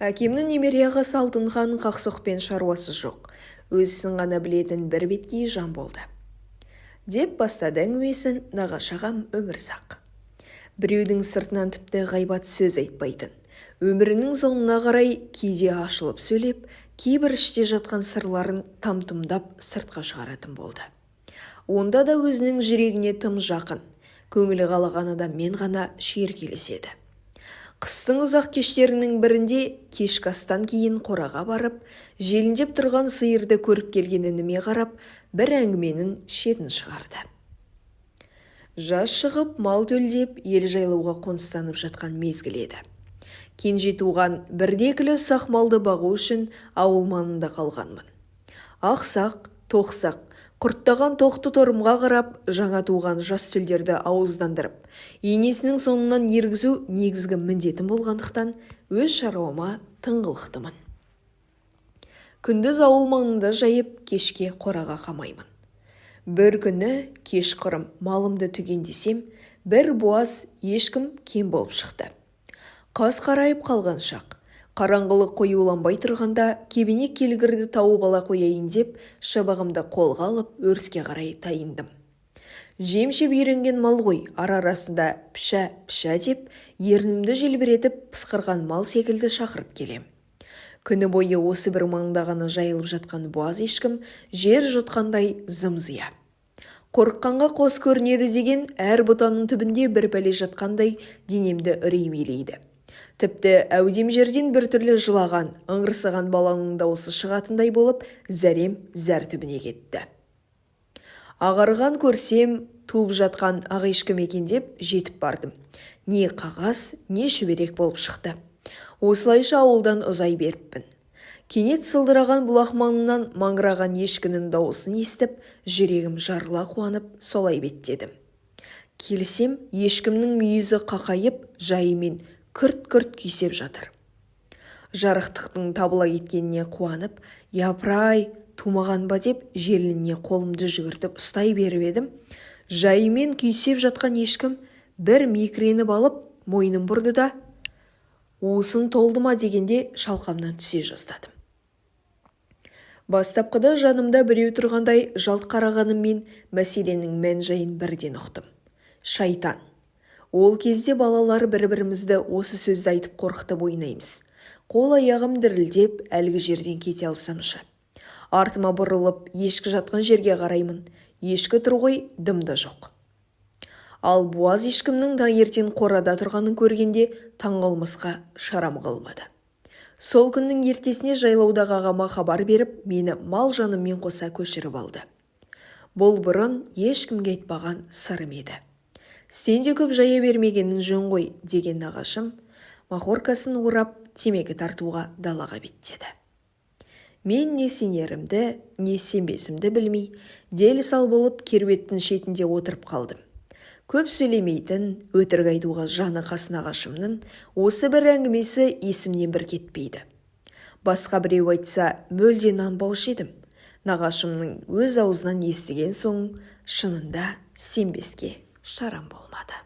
Әкемнің немере ағасы Алтынхан қақсоқпен шаруасы жоқ. Өзісін ғана білетін бір беткей жан болды. Деп бастады әңгімесін нағашы ағам Өмірзақ. Біреудің сыртынан тіпті ғайбат сөз айтпайтын. Өмірінің соңына қарай кейде ашылып сөйлеп, кейбір іште жатқан сырларын там-тұмдап сыртқа шығаратын болды. Онда да өзінің жүрегіне тым жақын, көңілі қалаған адаммен ғана шүйіркелеседі. Қыстың ұзақ кештерінің бірінде кешкі астан кейін қораға барып, желіндеп тұрған сиырды көріп келген ініме қарап, бір әңгіменің шетін шығарды. Жаз шығып, мал төлдеп, ел жайлауға қоныстанып жатқан мезгіл еді. Кенже туған бірде-екілі ұсақ малды бағу үшін ауыл маңында қалғанмын. Ақсақ, тоқсақ, құрттаған тоқты торымға қарап, жаңа туған жас төлдерді ауыздандырып, енесінің соңынан ергізу негізгі міндетім болғандықтан, өз шаруама тыңғылықтымын. Күндіз ауыл маңында жайып, кешке қораға қамаймын. Бір күні кешқұрым малымды түгендесем, бір буаз ешкім кем болып шықты. Қас қарайып қалған шақ. Қараңғылық қоюланбай тұрғанда кебенек келгірді тауып ала қояйын деп, шабағымды қолға алып өріске қарай тайындым. Жемшеп үйренген мал ғой, ара-арасында піша деп, ернімді желбіретіп пысқырған мал секілді шақырып келем. Күні бойы осы бір маңда ғана жайылып жатқан буаз ешкім жер жұтқандай зым-зия. Қорыққанға қос көрінеді деген әр бұтаның түбінде бір пәле жатқандай денемді үрей билейді. Тіпті әудем жерден біртүрлі жылаған, ыңырсыған баланың дауысы шығатындай болып, зәрем зәр түбіне кетті. Ағарған көрсем, туып жатқан ақ ешкім екен деп жетіп бардым. Не қағаз, не шүберек болып шықты. Осылайша ауылдан ұзай беріппін. Кенет сылдыраған бұлақ маңынан маңыраған ешкінің дауысын естіп, жүрегім жарыла қуанып, солай беттедім. Келсем, ешкімнің мүйізі қақайып, жайымен күрт-күрт күйсеп жатыр. Жарықтықтың табыла кеткеніне қуанып, япырай, тумаған ба деп желініне қолымды жүгіртіп ұстай беріп едім. Жайымен күйсеп жатқан ешкім бір мекіреніп алып, мойнын бұрды да, уысын толды ма дегенде шалқамнан түсе жаздадым. Бастапқыда жанымда біреу тұрғандай жалт қарағаныммен мәселенің мән-жайын бірден ұқтым. Шайтан. Ол кезде балалар бір-бірімізді осы сөзді айтып қорқытып ойнаймыз. Қол-аяғым дірілдеп, әлгі жерден кете алсамшы. Артыма бұрылып, ешкі жатқан жерге қараймын. Ешкі тұр ғой, дымда жоқ. Ал буаз ешкімнің таңертең қорада тұрғанын көргенде таңғалмасқа шарам қалмады. Сол күннің ертесіне жайлаудағы ағама хабар беріп, мені мал жаныммен қоса көшіріп алды. Бұл бұрын ешкімге айтпаған сырым еді. Сен де көп жая бермегенің жөн ғой, деген нағашым, махоркасын орап, темекі тартуға далаға беттеді. Мен не сенерімді, не сенбесімді білмей, дел сал болып керуеттің шетінде отырып қалдым. Көп сөйлемейтін, өтірік айтуға жаны қас нағашымның осы бір әңгімесі есімнен бір кетпейді. Басқа біреу айтса, мүлде нанбаушы едім. Нағашымның өз аузынан естіген соң, шынында сенбеске шарам болмады.